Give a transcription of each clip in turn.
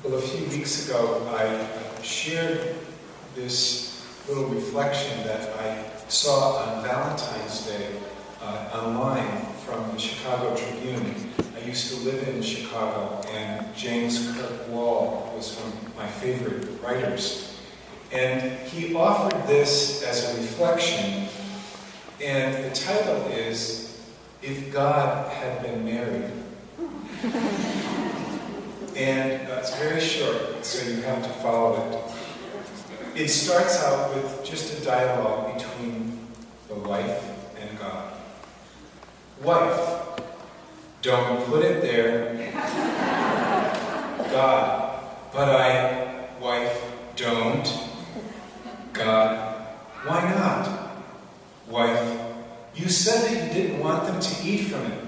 Well, a few weeks ago, I shared this little reflection that I saw on Valentine's Day online from the Chicago Tribune. I used to live in Chicago, and James Kirk Wall was one of my favorite writers. And he offered this as a reflection, and the title is, "If God Had Been Married." And it's very short, so you have to follow it. It starts out with just a dialogue between the wife and God. Wife, don't put it there. God, but wife, don't. God, why not? Wife, you said that you didn't want them to eat from it.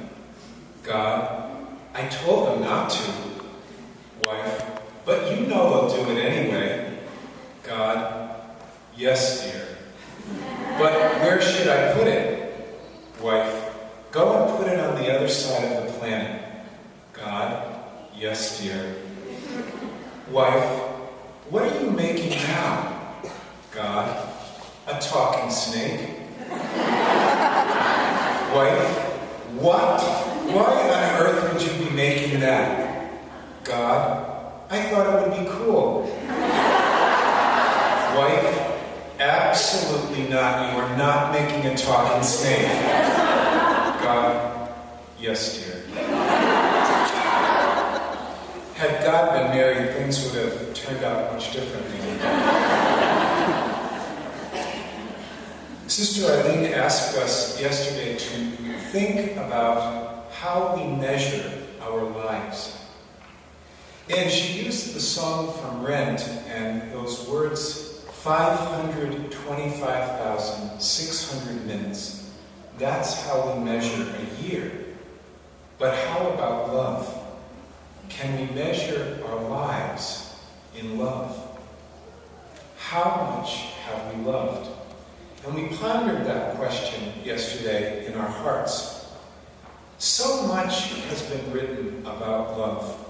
God, I told them not to. Wife, but you know they'll do it anyway. God, yes, dear. But where should I put it? Wife, go and put it on the other side of the planet. God, yes, dear. Wife, what are you making now? God, a talking snake. Wife, what? Why on earth would you be making that? God, I thought it would be cool. Wife, absolutely not. You are not making a talking snake. God, yes, dear. Had God been married, things would have turned out much differently. Sister Eileen asked us yesterday to think about how we measure our lives. And she used the song from Rent and those words, 525,600 minutes. That's how we measure a year. But how about love? Can we measure our lives in love? How much have we loved? And we pondered that question yesterday in our hearts. So much has been written about love.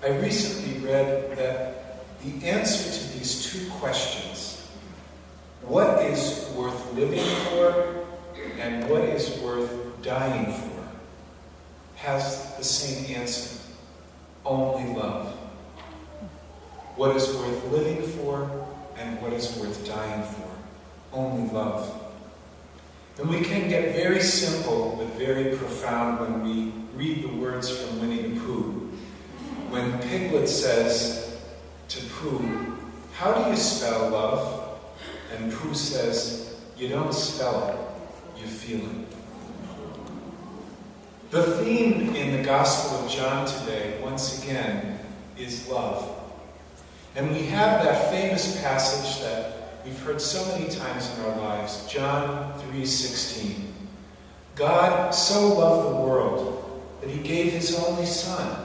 I recently read that the answer to these two questions, what is worth living for and what is worth dying for, has the same answer: only love. What is worth living for and what is worth dying for, only love. And we can get very simple but very profound when we read the words from Winnie the Pooh. When Piglet says to Pooh, "How do you spell love?" And Pooh says, "You don't spell it, you feel it." The theme in the Gospel of John today, once again, is love. And we have that famous passage that we've heard so many times in our lives, John 3:16. God so loved the world that he gave his only Son,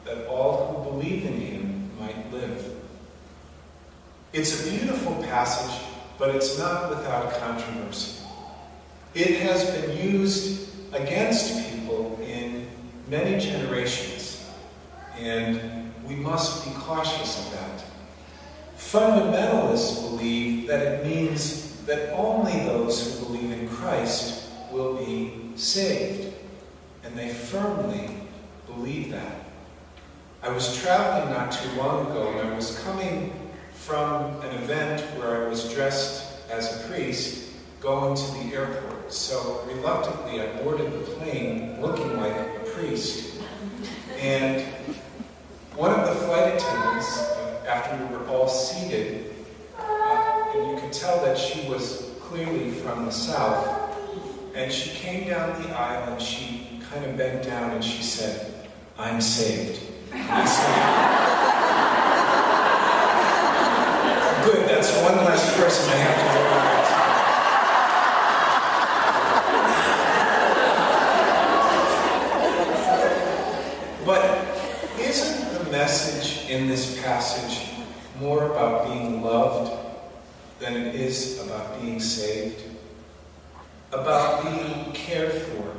that all who believe in him might live. It's a beautiful passage, but it's not without controversy. It has been used against people in many generations, and we must be cautious of that. Fundamentalists believe that it means that only those who believe in Christ will be saved, and they firmly believe that. I was traveling not too long ago, and I was coming from an event where I was dressed as a priest going to the airport. So reluctantly, I boarded the plane looking like a priest. And one of the flight attendants, after we were all seated, and you could tell that she was clearly from the South, and she came down the aisle and she kind of bent down and she said, "I'm saved." I said, "Good, that's one less person I have to worry about." But isn't the message in this passage more about being loved than it is about being saved? About being cared for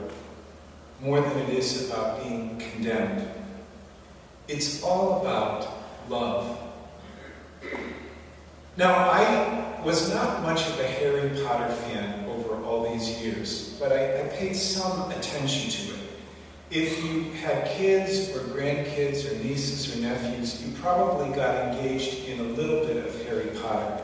more than it is about being condemned? It's all about love. Now, I was not much of a Harry Potter fan over all these years, but I paid some attention to it. If you had kids or grandkids or nieces or nephews, you probably got engaged in a little bit of Harry Potter.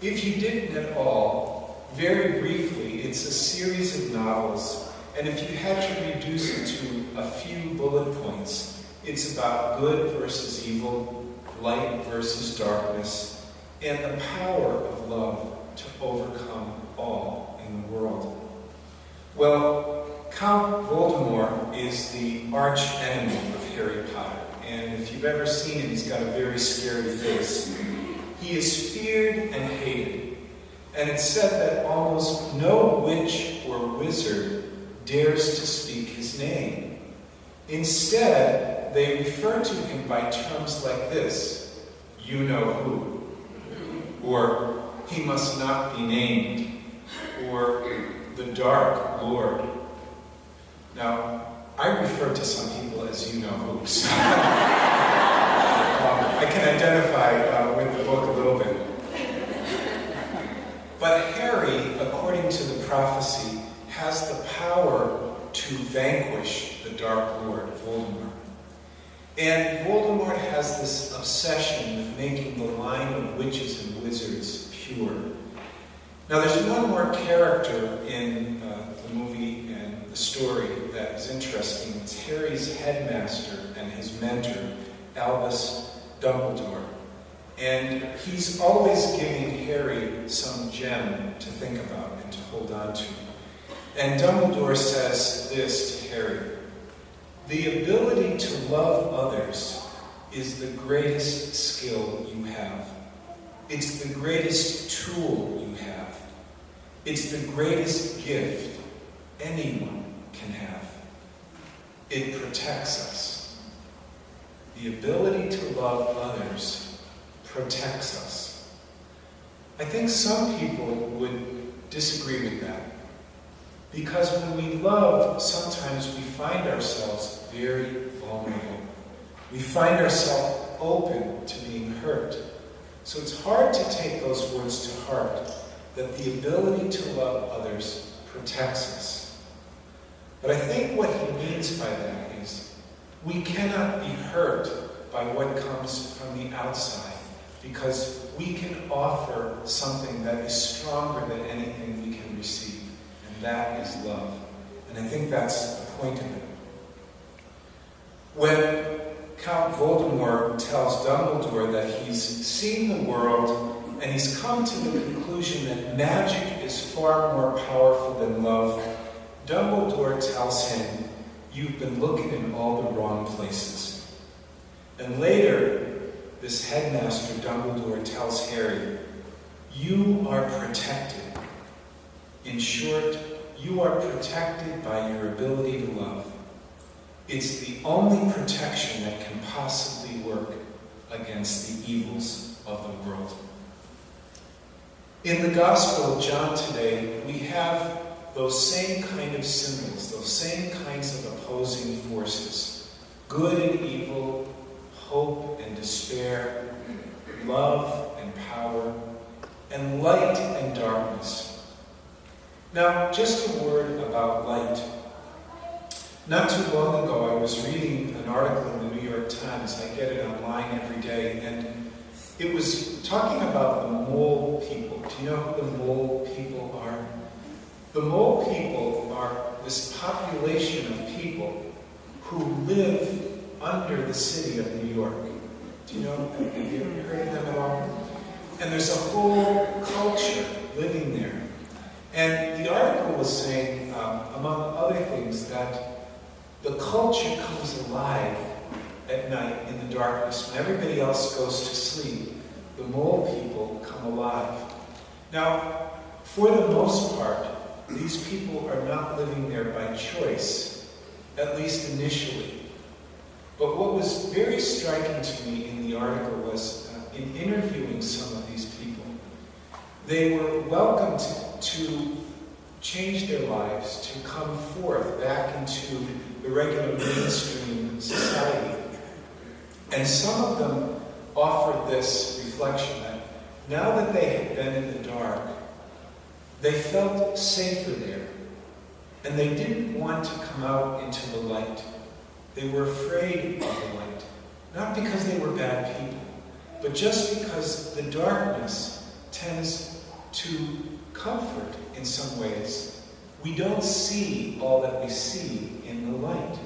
If you didn't at all, very briefly, it's a series of novels, and if you had to reduce it to a few bullet points, it's about good versus evil, light versus darkness, and the power of love to overcome all in the world. Well, Count Voldemort is the arch enemy of Harry Potter, and if you've ever seen him, he's got a very scary face. He is feared and hated, and it's said that almost no witch or wizard dares to speak his name. Instead, they refer to him by terms like this: you know who, or he must not be named, or the Dark Lord. Now, I refer to some people as you know who, so I can identify with the book a little bit. But Harry, according to the prophecy, has the power to vanquish the Dark Lord, Voldemort. And Voldemort has this obsession with making the line of witches and wizards pure. Now, there's one more character in the movie and the story that is interesting. It's Harry's headmaster and his mentor, Albus Dumbledore. And he's always giving Harry some gem to think about and to hold on to. And Dumbledore says this to Harry: the ability to love others is the greatest skill you have. It's the greatest tool you have. It's the greatest gift anyone can have. It protects us. The ability to love others protects us. I think some people would disagree with that, because when we love, sometimes we find ourselves very vulnerable. We find ourselves open to being hurt. So it's hard to take those words to heart, that the ability to love others protects us. But I think what he means by that is we cannot be hurt by what comes from the outside, because we can offer something that is stronger than anything we can receive, and that is love. And I think that's the point of it. When Count Voldemort tells Dumbledore that he's seen the world and he's come to the conclusion that magic is far more powerful than love, Dumbledore tells him, you've been looking in all the wrong places. And later, this headmaster, Dumbledore, tells Harry, you are protected. In short, you are protected by your ability to love. It's the only protection that can possibly work against the evils of the world. In the Gospel of John today, we have those same kind of symbols, those same kinds of opposing forces: good and evil, hope and despair, love and power, and light and darkness. Now, just a word about light. Not too long ago, I was reading an article in the New York Times. I get it online every day, and it was talking about the mole people. Do you know who the mole people are? The mole people are this population of people who live under the city of New York. Do you know? Have you ever heard of them at all? And there's a whole culture living there. And the article was saying, among other things, that the culture comes alive at night in the darkness. When everybody else goes to sleep, the mole people come alive. Now, for the most part, these people are not living there by choice, at least initially. But what was very striking to me in the article was, in interviewing some of these people, they were welcomed to change their lives, to come forth back into the regular mainstream society. And some of them offered this reflection that now that they had been in the dark, they felt safer there. And they didn't want to come out into the light. They were afraid of the light. Not because they were bad people, but just because the darkness tends to comfort in some ways. We don't see all that we see in the light.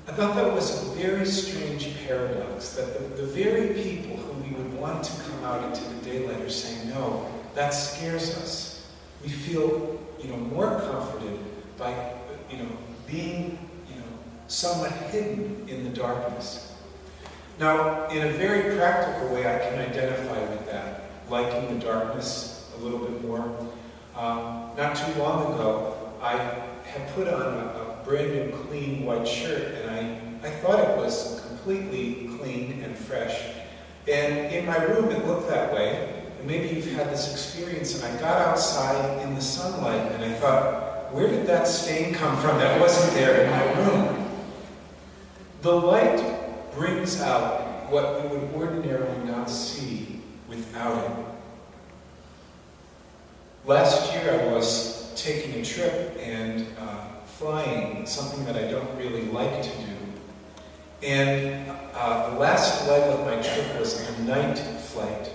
I thought that was a very strange paradox, that the very people who we would want to come out into the daylight are saying, no, that scares us. We feel, more comforted by, being, somewhat hidden in the darkness. Now, in a very practical way, I can identify with that, liking the darkness a little bit more. Not too long ago, I had put on a brand new clean white shirt, and I thought it was completely clean and fresh. And in my room, it looked that way. And maybe you've had this experience, and I got outside in the sunlight, and I thought, where did that stain come from that wasn't there in my room? The light brings out what we would ordinarily not see without it. Last year I was taking a trip and flying, something that I don't really like to do. And the last leg of my trip was a night flight.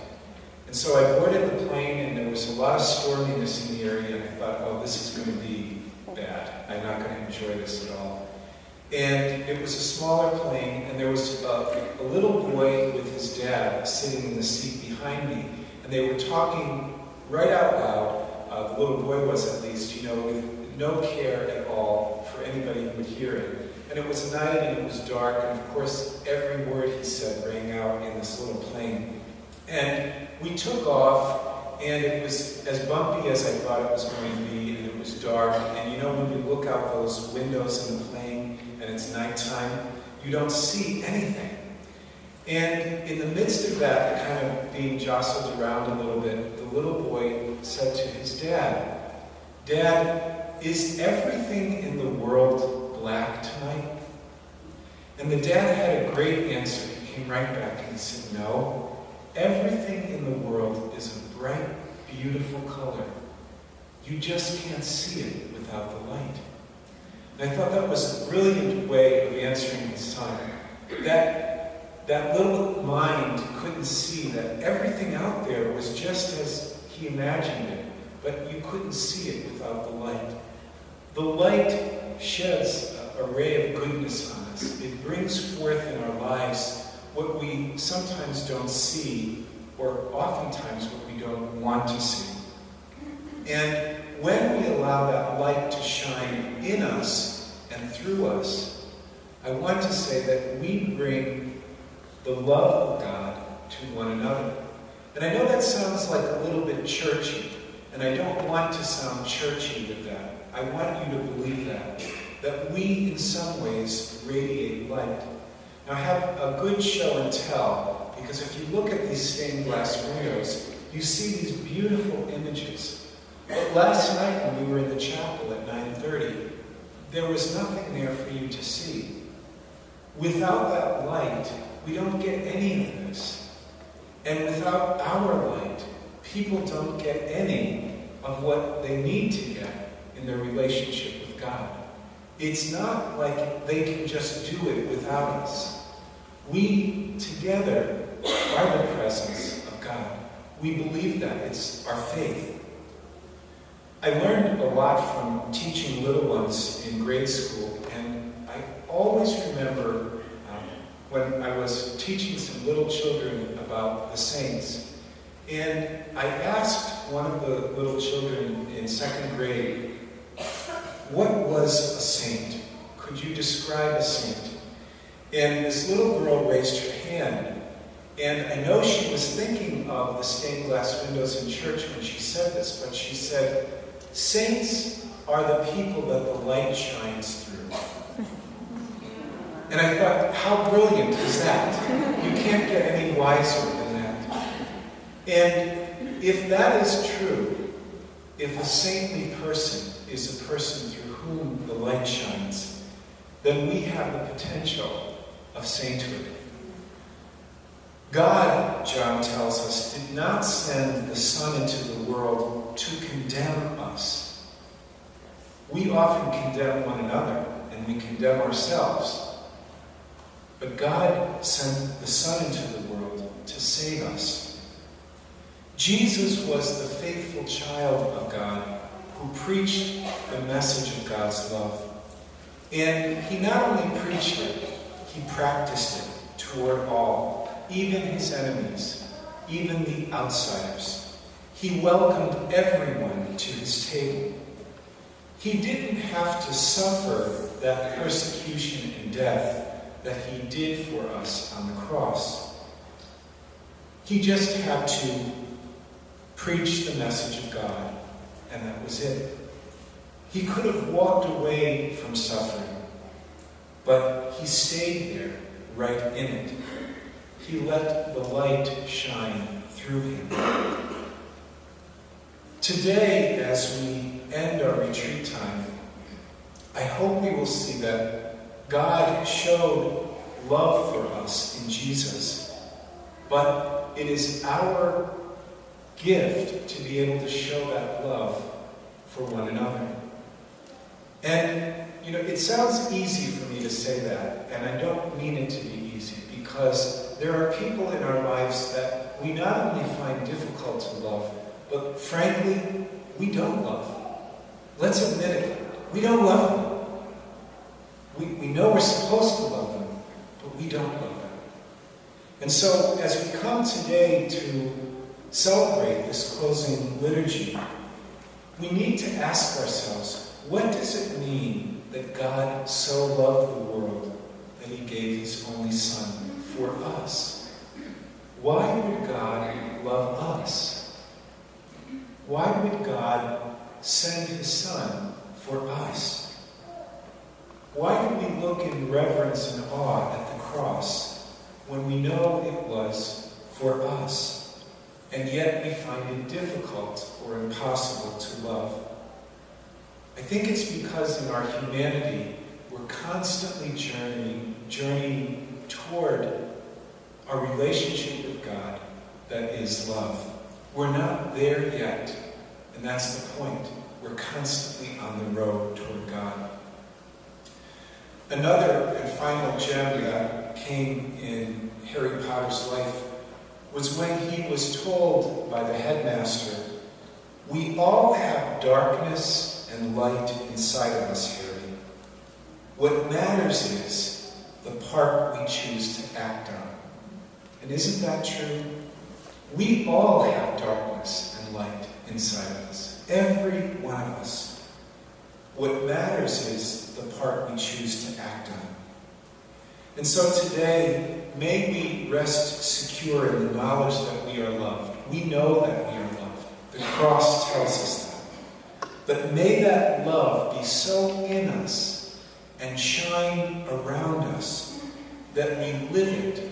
And so I boarded the plane, and there was a lot of storminess in the area, and I thought, oh, this is going to be bad. I'm not going to enjoy this at all. And it was a smaller plane, and there was a little boy with his dad sitting in the seat behind me, and they were talking right out loud. The little boy was, at least, with no care at all for anybody who would hear it. And it was night, and it was dark, and of course, every word he said rang out in this little plane. And we took off, and it was as bumpy as I thought it was going to be, and it was dark. And when you look out those windows in the plane, and it's nighttime, you don't see anything. And in the midst of that, kind of being jostled around a little bit, the little boy said to his dad, "Dad, is everything in the world black tonight?" And the dad had a great answer. He came right back and he said, "No, everything in the world is a bright, beautiful color. You just can't see it without the light." And I thought that was a brilliant way of answering his son. That little mind couldn't see that everything out there was just as he imagined it, but you couldn't see it without the light. The light sheds a ray of goodness on us. It brings forth in our lives what we sometimes don't see, or oftentimes what we don't want to see. And when we allow that light to shine in us and through us, I want to say that we bring the love of God to one another. And I know that sounds like a little bit churchy, and I don't want to sound churchy with that. I want you to believe that we in some ways radiate light. Now I have a good show and tell, because if you look at these stained glass windows, you see these beautiful images. But last night when we were in the chapel at 9:30, there was nothing there for you to see. Without that light, we don't get any of this. And without our light, people don't get any of what they need to get in their relationship with God. It's not like they can just do it without us. We together are the presence of God. We believe that. It's our faith. I learned a lot from teaching little ones in grade school, and I always remember when I was teaching some little children about the saints, and I asked one of the little children in second grade, what was a saint? Could you describe a saint? And this little girl raised her hand, and I know she was thinking of the stained glass windows in church when she said this, but she said, "Saints are the people that the light shines through." And I thought, how brilliant is that? You can't get any wiser than that. And if that is true, if a saintly person is a person through whom the light shines, then we have the potential of sainthood. God, John tells us, did not send the Son into the world to condemn us. We often condemn one another, and we condemn ourselves. But God sent the Son into the world to save us. Jesus was the faithful child of God who preached the message of God's love. And he not only preached it, he practiced it toward all, even his enemies, even the outsiders. He welcomed everyone to his table. He didn't have to suffer that persecution and death that he did for us on the cross. He just had to preach the message of God, and that was it. He could have walked away from suffering, but he stayed there, right in it. He let the light shine through him. Today, as we end our retreat time, I hope we will see that God showed love for us in Jesus, but it is our gift to be able to show that love for one another. And, it sounds easy for me to say that, and I don't mean it to be easy, because there are people in our lives that we not only find difficult to love, but frankly, we don't love. Let's admit it. We don't love them. We know we're supposed to love them, but we don't love them. And so, as we come today to celebrate this closing liturgy, we need to ask ourselves, what does it mean that God so loved the world that he gave his only Son for us? Why would God love us? Why would God send his Son for us? Why do we look in reverence and awe at the cross when we know it was for us, and yet we find it difficult or impossible to love? I think it's because in our humanity, we're constantly journeying toward our relationship with God that is love. We're not there yet, and that's the point. We're constantly on the road toward God. Another and final gem that came in Harry Potter's life was when he was told by the headmaster, "We all have darkness and light inside of us, Harry. What matters is the part we choose to act on." And isn't that true? We all have darkness and light inside of us. Every one of us. What matters is the part we choose to act on. And so today, may we rest secure in the knowledge that we are loved. We know that we are loved. The cross tells us that. But may that love be so in us and shine around us that we live it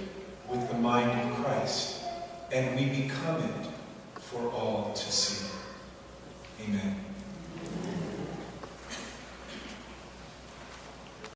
with the mind of Christ, and we become it for all to see. Amen.